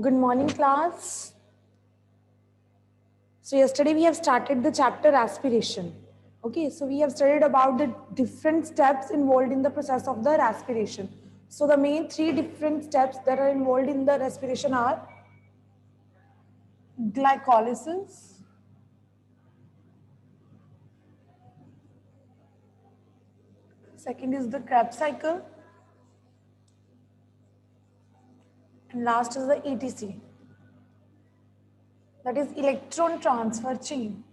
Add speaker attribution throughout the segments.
Speaker 1: Good morning, class. So yesterday we have started the chapter respiration. Okay, so we have studied about the different steps involved in the process of the respiration. So the main three different steps that are involved in the respiration are glycolysis, second is the Krebs cycle, and last is the ETC, that is electron transfer chain.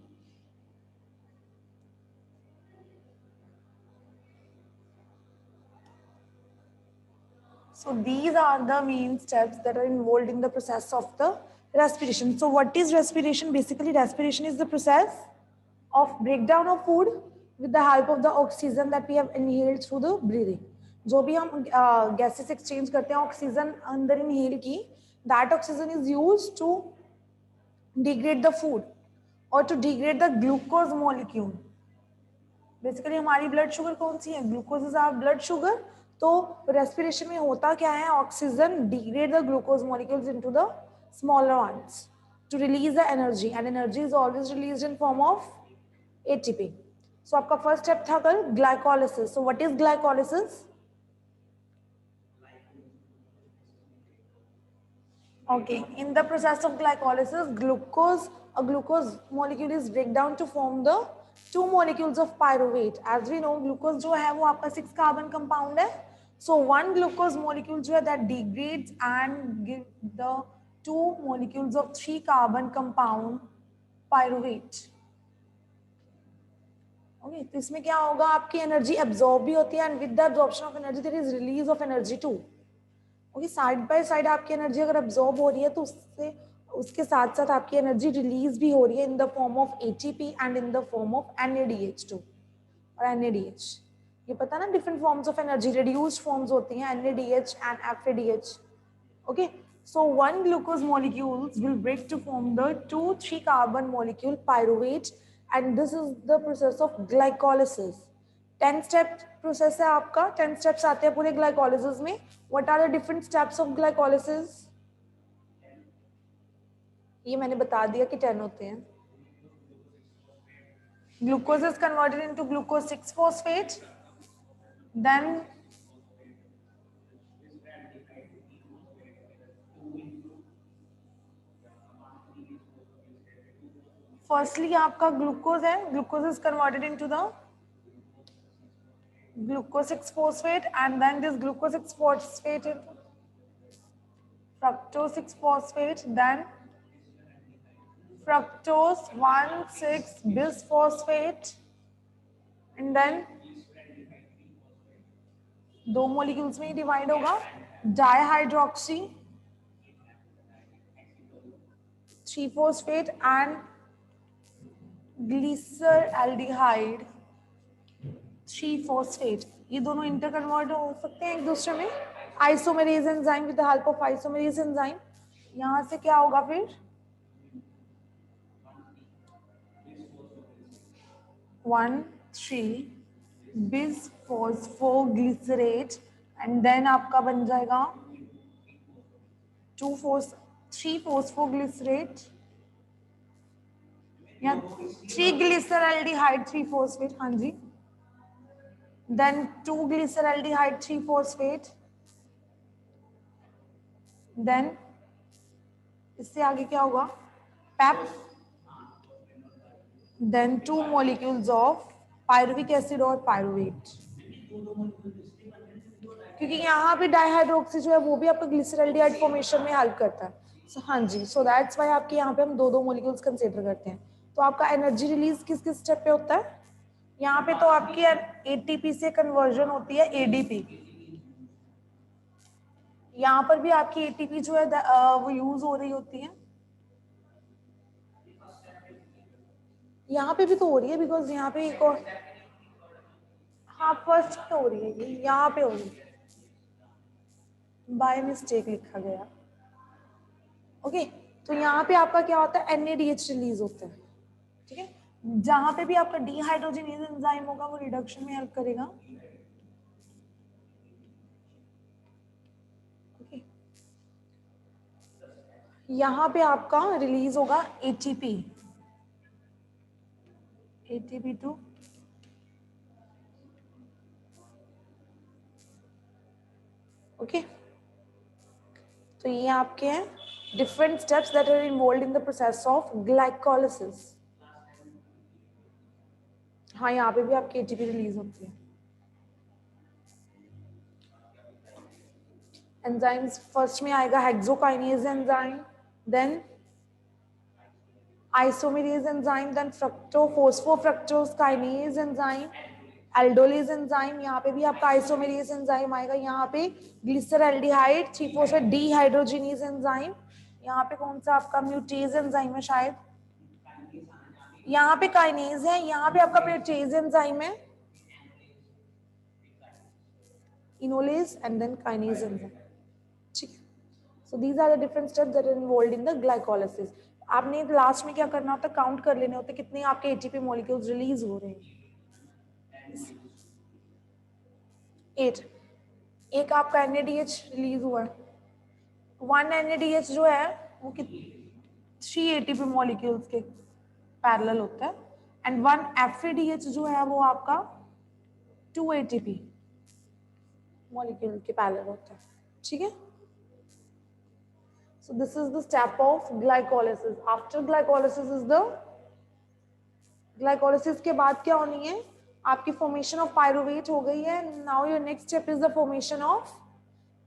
Speaker 1: So these are the main steps that are involved in the process of the respiration. So what is respiration? Basically, respiration is the process of breakdown of food with the help of the oxygen that we have inhaled through the breathing. जो भी हम gases exchange करते हैं oxygen अंदर inhale की, that oxygen is used to degrade the food or to degrade the glucose molecule. Basically हमारी blood sugar कौन सी है? Glucose is our blood sugar. तो रेस्पिरेशन में होता क्या है? Oxygen degrade the glucose molecules into the smaller ones to release the energy, and energy is always released in form of ATP. So आपका first step था कल glycolysis. So what is glycolysis? Okay, in the process of glycolysis, a glucose molecule is break down to form the two molecules of pyruvate. As we know, glucose जो है वो आपका 6 carbon compound है. So one glucose molecule जो है that degrades and give the two molecules of 3 carbon compound pyruvate. Okay, तो इसमें क्या होगा? आपकी एनर्जी एब्जॉर्ब भी होती है, and with the absorption of energy there is release of energy too. Okay, side by side आपकी एनर्जी अगर एब्जॉर्ब हो रही है तो उससे उसके साथ साथ आपकी एनर्जी रिलीज भी हो रही है in the form of ATP and in the form of NADH2 और NADH. ये पता ना, different forms of energy, reduced forms होती हैं NADH and FADH. Okay, so one glucose molecules will break to form the 2-3 carbon molecule pyruvate, and this is the process of glycolysis. 10 step process है आपका. 10 steps आते हैं पूरे glycolysis में. What are the different steps of glycolysis? ये मैंने बता दिया कि 10 होते हैं. Glucose is converted into glucose 6 phosphate, then firstly आपका ग्लूकोज है, glucose is converted into the glucose 6 phosphate, and then this glucose 6 phosphate into fructose 6 phosphate, then fructose 1,6 bisphosphate, and then दो molecules में डिवाइड होगा, dihydroxy 3 phosphate and glyceraldehyde 3 phosphate. ये दोनों inter convert हो सकते हैं एक दूसरे में. Isomerase enzyme, with the help of isomerase enzyme यहां से क्या होगा फिर? 1,3 bisphosphoglycerate, एंड देन आपका बन जाएगा 3 phosphoglycerate या 3 glyceraldehyde 3 phosphate. हाँ जी, then 2 glyceraldehyde 3 phosphate, then इससे आगे क्या होगा? पेप, then 2 molecules of pyruvic acid और pyruvate. क्योंकि यहाँ पे डाइहाइड्रोक्सी जो है वो भी आपका ग्लिसरल्डिहाइड फॉर्मेशन में हेल्प करता है. हाँ जी, सो दैट्स व्हाई आपके यहाँ पे हम दो मॉलिक्यूल्स कंसीडर करते हैं. तो आपका एनर्जी रिलीज किस किस स्टेप पे होता है? यहाँ पे तो आपकी एटीपी से कन्वर्जन होती है एडीपी. यहाँ पर भी आपकी एटीपी जो है वो यूज हो रही होती है. यहाँ पे भी तो हो रही है, बिकॉज यहाँ पे एक और, हाँ फर्स्ट पे हो रही है, ये यहाँ पे हो रही है, बाय मिस्टेक लिखा गया. ओके, तो यहाँ पे आपका क्या होता है? NADH रिलीज होता है. ठीक है, जहां पे भी आपका डिहाइड्रोजनेज एंजाइम होगा वो रिडक्शन में हेल्प करेगा. ओके, यहाँ पे आपका रिलीज होगा एटीपी, एटीपी टू ओके। तो ये आपके हैं different steps that are involve in the process of glycolysis. हाँ, यहाँ पे भी आपकी एटीपी रिलीज होती है। एंजाइम्स फर्स्ट में आएगा hexokinase enzyme, then isomerase enzyme, then fructofosphofructose kinase enzyme, aldolase enzyme। यहाँ पे भी आपका isomerase enzyme आएगा। यहाँ पे glyceraldehyde 3-phosphate dehydrogenase enzyme। यहाँ पे कौन सा आपका mutase enzyme है शायद, यहाँ पे kinase है, यहाँ पे आपका mutase enzyme है, enolase and then kinase enzyme। ठीक है, so these are the different steps that are involved in the glycolysis। आपने लास्ट में क्या करना होता है, काउंट कर लेने होते कितने आपके एटीपी मॉलिक्यूल्स रिलीज हो रहे हैं। 8। एक आपका NADH रिलीज हुआ है। 1 NADH जो है वो 3 ATP मॉलिक्यूल्स के पैरेलल होता है, एंड 1 FADH जो है वो आपका 2 ATP मॉलिक्यूल के पैरेलल होता है। ठीक है, so this is the step of glycolysis। after glycolysis is the glycolysis के बाद क्या होनी है, आपकी फॉर्मेशन ऑफ पायरुवेट हो गई है। Now your next step is the formation of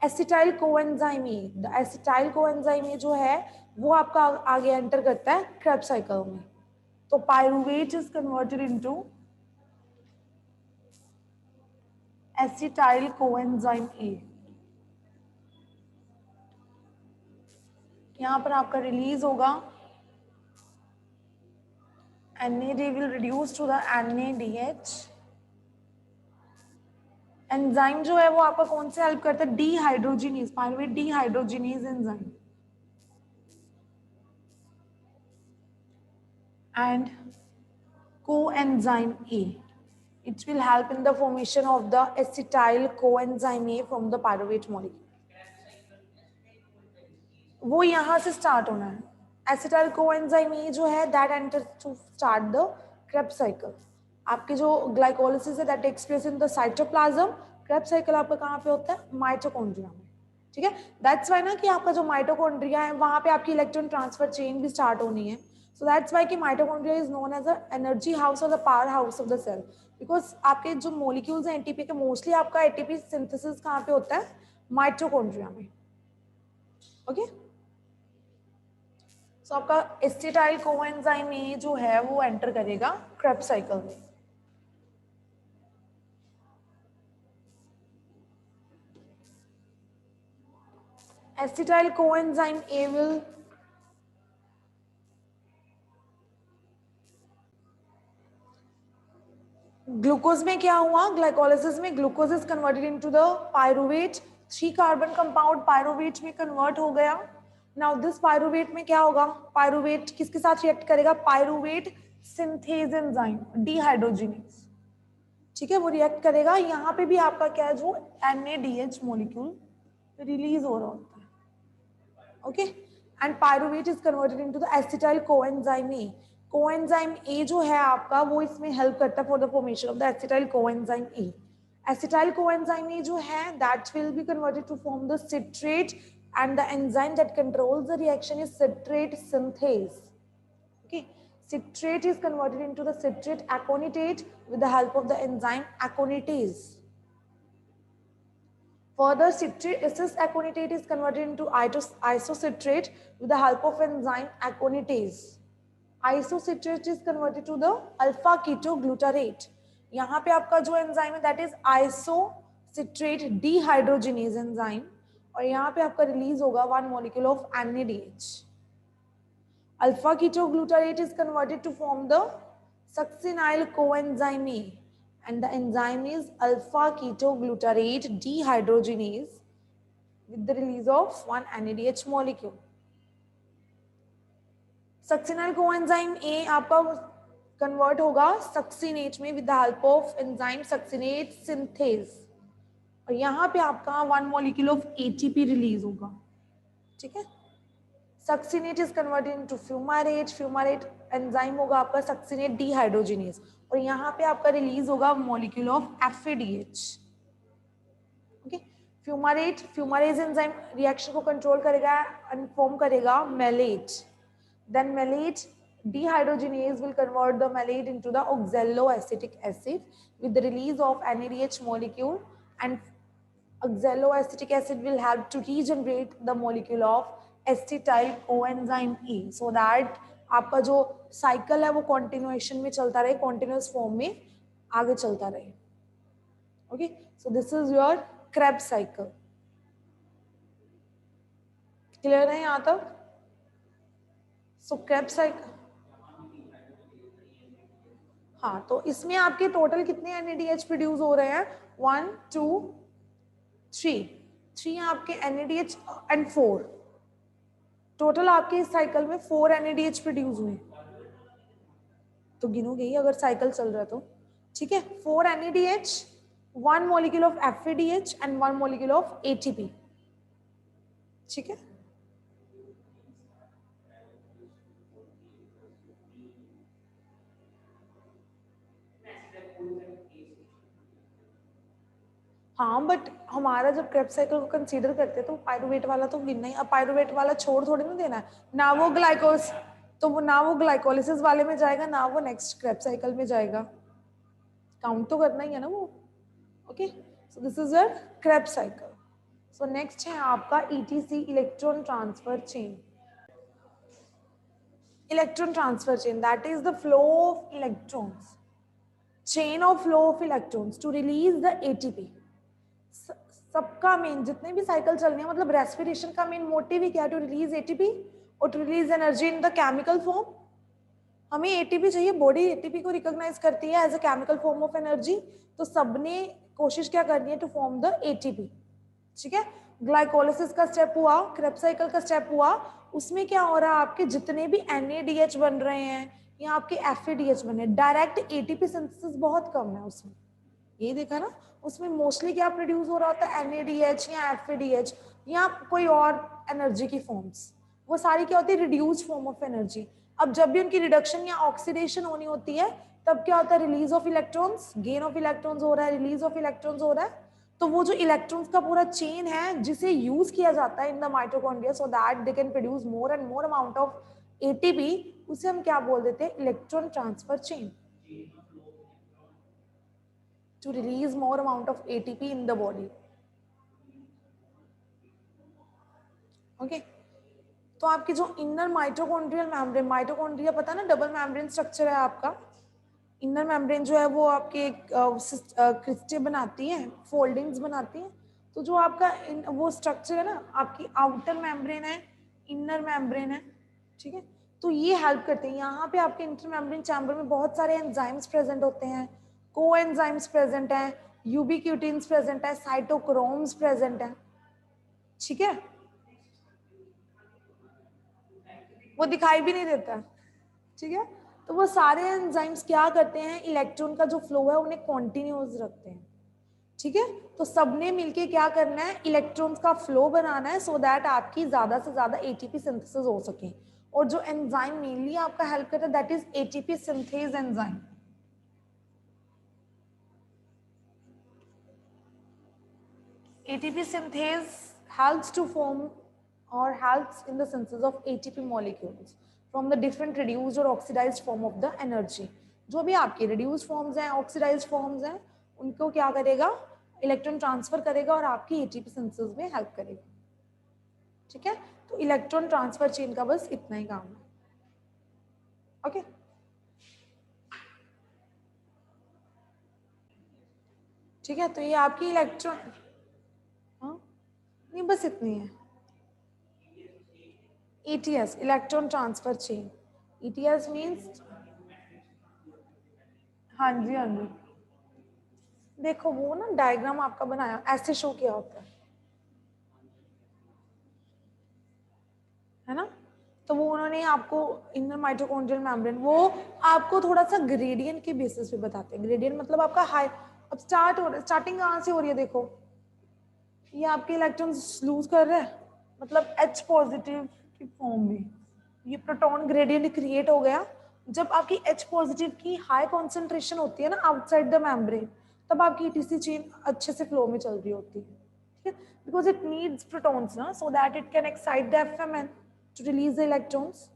Speaker 1: acetyl coenzyme A. The acetyl coenzyme A जो है वो आपका आगे एंटर करता है क्रेब्स साइकिल में। तो pyruvate is converted into acetyl coenzyme ए। यहाँ पर आपका रिलीज होगा NAD will reduce to the NADH। Enzyme जो है वो आपका कौन से हेल्प करता है, dehydrogenase, pyruvate dehydrogenase enzyme, and coenzyme A। It will help in the formation of the acetyl coenzyme A from the pyruvate molecule। वो यहाँ से स्टार्ट होना है। एसिटाइल कोएंजाइम ए जो है that enter to start the Krebs cycle. आपके जो glycolysis है that takes place in the cytoplasm. Krebs cycle आपका कहाँ पे होता है, माइटोकॉन्ड्रिया में। ठीक है, दैट्स वाई ना कि आपका जो माइटोकॉन्ड्रिया है वहां पे आपकी इलेक्ट्रॉन ट्रांसफर चेन भी स्टार्ट होनी है। सो दैट्स वाई कि mitochondria is known as a energy house और the powerhouse of the cell. Because आपके जो मोलिक्यूल्स हैं एटीपी के, मोस्टली आपका एटीपी सिंथेसिस कहाँ पे होता है, माइटोकॉन्ड्रिया में। ओके, सो आपका एसिटाइल कोएंजाइम ए जो है वो एंटर करेगा क्रेब्स साइकिल में। Acetyl coenzyme A will glucose में क्या हुआ, ग्लाइकोलिसिस में glucose is converted into the pyruvate. 3 carbon compound pyruvate में कन्वर्ट हो गया। नाउ दिस पायरुवेट में क्या होगा, पायरुवेट किसके साथ रिएक्ट करेगा, पायरुवेट सिंथेज एंजाइम डीहाइड्रोजिनेज। ठीक है, वो रिएक्ट करेगा। यहाँ पे भी आपका क्या है, जो NADH मॉलिक्यूल रिलीज हो रहा होता है। Okay, and pyruvate is converted into the acetyl coenzyme A. Coenzyme A जो है आपका वो इसमें हेल्प करता है for the formation of the acetyl coenzyme A. Acetyl coenzyme A जो है that will be converted to form the citrate, and the enzyme that controls the reaction is citrate synthase। Okay, citrate is converted into the citrate aconitate with the help of the enzyme aconitase। Further, cis aconitate is converted into isocitrate with the help of enzyme aconitase। Isocitrate is converted to the alpha ketoglutarate। यहाँ पे आपका जो enzyme है that is isocitrate dehydrogenase enzyme, और यहाँ पे आपका release होगा 1 molecule of NADH। Alpha ketoglutarate is converted to form the succinyl coenzyme A, and the enzyme is alpha ketoglutarate dehydrogenase with the release of 1 NADH molecule। Succinyl coenzyme A आपका convert होगा succinate में with the help of enzyme succinate synthase, और यहाँ पे आपका 1 molecule of ATP release होगा। ठीक है, succinate is converted into fumarate, fumarate enzyme होगा आपका सक्सिनेट डिहाइड्रोजिनेज, और यहाँ पे आपका रिलीज होगा molecule of FADH। Okay, fumarate, fumarase enzyme reaction को कंट्रोल करेगा एंड फॉर्म करेगा malate, then malate dehydrogenase will convert the malate into the oxaloacetic acid with the release of NADH molecule, and oxaloacetic acid will help to regenerate the molecule of acetyl coenzyme E, so that आपका जो cycle है वो continuation में चलता रहे, continuous form में आगे चलता रहे। Okay, so this is your Krebs cycle. Clear है यहाँ तक? सो क्रेब्स साइकिल, हाँ, तो इसमें आपके टोटल कितने NADH प्रोड्यूस हो रहे हैं? 1 2 3 आपके NADH एंड 4, टोटल आपके इस साइकिल में 4 NADH प्रोड्यूस हुए, तो गिनोगे ही अगर साइकिल चल रहा है तो। ठीक है, 4 NADH, 1 molecule of FADH and 1 molecule of ATP। ठीक है, हाँ, बट हमारा जब क्रेब्स साइकिल को कंसीडर करते हैं तो पायरुवेट वाला तो गिनना ही, अब पायरुवेट वाला छोड़ थोड़ी ना देना है ना, वो ग्लाइकोस, तो वो ना वो ग्लाइकोलिसिस वाले में जाएगा ना वो नेक्स्ट क्रेब्स साइकिल में जाएगा, काउंट तो करना ही है ना वो। Okay, so this is your Krebs cycle. So next है आपका ETC, electron transfer chain. Electron transfer chain, that is the flow of electrons, chain of flow of electrons to release the ATP। सबका main, जितने भी cycle चल रहे हैं, मतलब respiration का मेन मोटिव ही क्या? टू रिलीज ATP और to release energy in the chemical form. हमें ATP चाहिए, बॉडी ATP को रिकॉग्नाइज करती है as a chemical form of energy, तो सबने कोशिश क्या करनी है? To form the ATP। ठीक है, ग्लाइकोलिसिस का स्टेप हुआ, क्रेब्स साइकिल का स्टेप हुआ, उसमें क्या हो रहा है? आपके जितने भी NADH बन रहे हैं या आपके FADH बन रहे हैं, डायरेक्ट ATP सिंथेसिस बहुत कम है उसमें, ये देखा ना, उसमें मोस्टली क्या प्रोड्यूस हो रहा होता है? NADH या FADH या कोई और एनर्जी की फॉर्म्स, वो सारी क्या होती है? Reduced form of energy. अब जब भी उनकी रिडक्शन या ऑक्सीडेशन होनी होती है, तब क्या होता है? Release of electrons, gain of electrons हो रहा है, रिलीज ऑफ इलेक्ट्रॉन्स हो रहा है। तो वो जो इलेक्ट्रॉन्स का पूरा चेन है जिसे यूज किया जाता है in the mitochondria so that they can produce more and more amount of ATP, उसे हम क्या बोल देते हैं? Electron transfer chain, to release more amount of ATP in the body. Okay, तो आपकी जो इनर माइटोकॉन्ड्रियल मेम्ब्रेन, माइटोकॉन्ड्रिया पता ना डबल मेम्ब्रेन स्ट्रक्चर है आपका, इनर मेम्ब्रेन जो है वो आपके क्रिस्टे बनाती है, फोल्डिंग्स बनाती है, तो जो आपका वो स्ट्रक्चर है ना, आपकी आउटर मेम्ब्रेन है, इनर मेम्ब्रेन है। ठीक है, तो ये हेल्प करते हैं। यहाँ पे आपके इंटर मेम्ब्रेन चैम्बर में बहुत सारे एंजाइम्स प्रेजेंट होते हैं, कोएंजाइम्स प्रेजेंट हैं, यूबिक्यूटिन्स प्रेजेंट है, साइटोक्रोम्स प्रेजेंट है। ठीक है, वो दिखाई भी नहीं देता। ठीक है, तो वो सारे एंजाइम्स क्या करते हैं? इलेक्ट्रॉन का जो फ्लो है उन्हें कॉन्टिन्यूस रखते हैं। ठीक है, तो सबने मिलके क्या करना है? इलेक्ट्रॉन्स का फ्लो बनाना है सो दैट आपकी ज्यादा से ज्यादा ATP सिंथेसिस हो सके। और जो एंजाइम मेनली आपका हेल्प करता है that is ATP synthase enzyme. ATP synthase helps to form or helps in the synthesis of ATP molecules from the different reduced or oxidized form of the energy। जो भी आपके reduced forms हैं, oxidized forms हैं, उनको क्या करेगा? Electron transfer करेगा और आपकी ATP सिंथेसिस में हेल्प करेगा। ठीक है, तो इलेक्ट्रॉन ट्रांसफर चेन का बस इतना ही काम है। ओके, ठीक है, तो ये आपकी इलेक्ट्रॉन, हाँ नहीं बस इतनी है। ETS, electron transfer chain, ETS means, हाँ जी हाँ जी, देखो वो ना डायग्राम आपका बनाया ऐसे शो किया होता है ना, तो वो उन्होंने आपको इनर माइटोकॉन्ड्रियल मेम्ब्रेन, वो आपको थोड़ा सा ग्रेडियंट के बेसिस पे बताते हैं। ग्रेडियंट मतलब आपका हाई, अब स्टार्ट हो रहा है, स्टार्टिंग कहाँ से हो रही है? देखो ये आपके इलेक्ट्रॉन्स लूज कर रहे हैं, मतलब H पॉजिटिव की फॉर्म में ये प्रोटॉन ग्रेडियंट क्रिएट हो गया। जब आपकी H पॉजिटिव की हाई कॉन्सेंट्रेशन होती है ना आउटसाइड द मेम्ब्रेन, तब आपकी ETC चेन अच्छे से फ्लो में चल रही होती है, ठीक है, बिकॉज इट नीड्स प्रोटॉन्स ना, so that it can excite the FMN to release the electrons.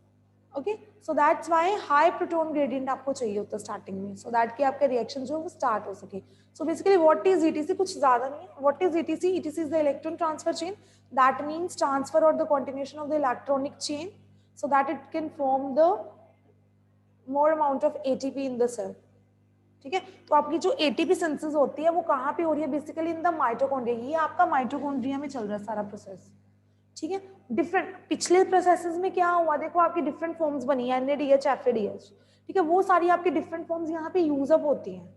Speaker 1: Okay, so that's why high proton gradient आपको चाहिए होता है स्टार्टिंग में, सो दैट कि आपका रिएक्शन जो है वो स्टार्ट हो सके। So basically what is ETC, कुछ ज्यादा नहीं है। What is ETC? ETC is the electron transfer chain, that means transfer और the continuation of the electronic chain so that it can form the more amount of ATP in the cell, ठीक है। तो आपकी जो ATP synthesis होती है वो कहाँ पे हो रही है? Basically in the mitochondria. ये आपका माइटोकॉन्ड्रिया में चल रहा है सारा प्रोसेस, ठीक है। डिफरेंट पिछले प्रोसेसेस में क्या हुआ, देखो आपकी डिफरेंट फॉर्म्स बनी है, NADH, FADH, ठीक है, वो सारी आपकी डिफरेंट फॉर्म्स यहाँ पे यूज अप होती हैं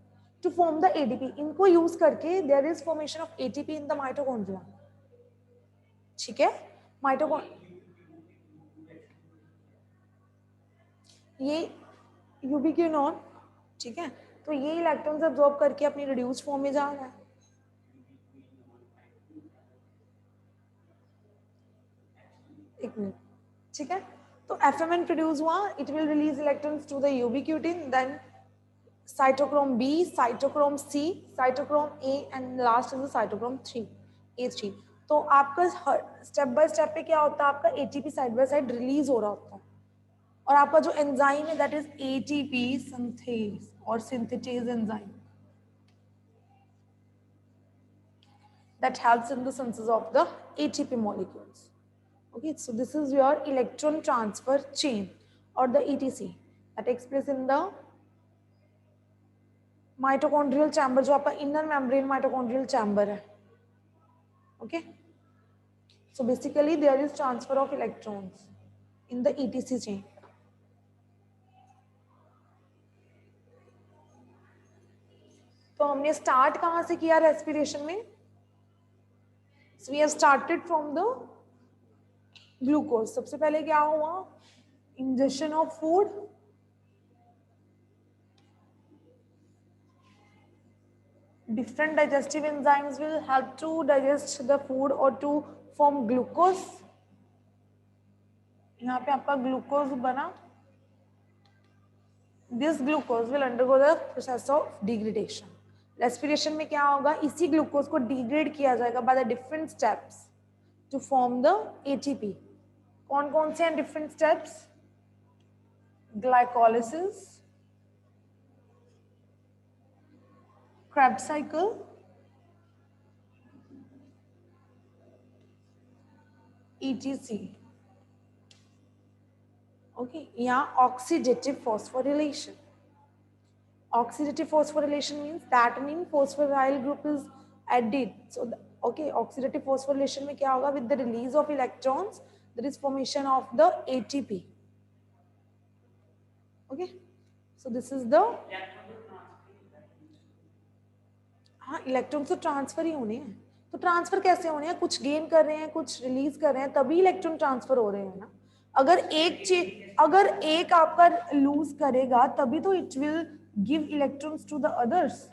Speaker 1: टू फॉर्म द ADP। इनको यूज करके there is formation of ATP in the mitochondria, ठीक है। ये यूबिक्विनोन, ठीक है, तो ये इलेक्ट्रॉन्स अब्सॉर्ब करके अपनी रिड्यूस्ड फॉर्म में जा रहा है। एक मिनट, ठीक है, तो FMN प्रोड्यूस हुआ, it will release electrons to the ubiquitin, then cytochrome B, cytochrome C, cytochrome A and last is the cytochrome 3, A3। तो आपका स्टेप बाय स्टेप पे क्या होता है, आपका ATP side by side release हो रहा होता है, और आपका जो एंजाइम है दैट इज ATP सिंथेज और synthetase enzyme that helps in the synthesis of the ATP molecules. Okay, so this is your electron transfer chain or the ETC that takes place in the mitochondrial chamber, जो आपका inner membrane mitochondrial chamber है। Okay, so basically there is transfer of electrons in the ETC chain. तो हमने start कहाँ से किया respiration में? So we have started from the glucose. सबसे पहले क्या हुआ? Ingestion of food, different digestive enzymes will help to digest the food or to form glucose. यहाँ पे आपका glucose बना, this glucose will undergo the process of degradation. Respiration में क्या होगा? इसी glucose को degrade किया जाएगा by the different steps to form the ATP. कौन कौन से हैं different steps? Glycolysis, Krebs cycle, ETC. Okay, यहाँ oxidative phosphorylation. Oxidative phosphorylation means phosphoryl group is added. So okay, oxidative phosphorylation में क्या होगा? With the release of electrons, there is formation of the ATP. Okay, so this is the हाँ, electron तो transfer ही होने हैं। तो transfer कैसे होने हैं? कुछ गेन कर रहे हैं, कुछ रिलीज कर रहे हैं, तभी इलेक्ट्रॉन ट्रांसफर हो रहे हैं ना। अगर एक आपका लूज करेगा तभी तो it will give electrons to the others.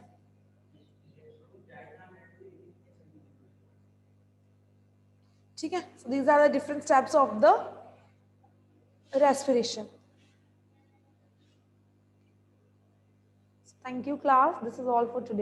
Speaker 1: ठीक है, so these are the different steps of the respiration. Thank you class, this is all for today.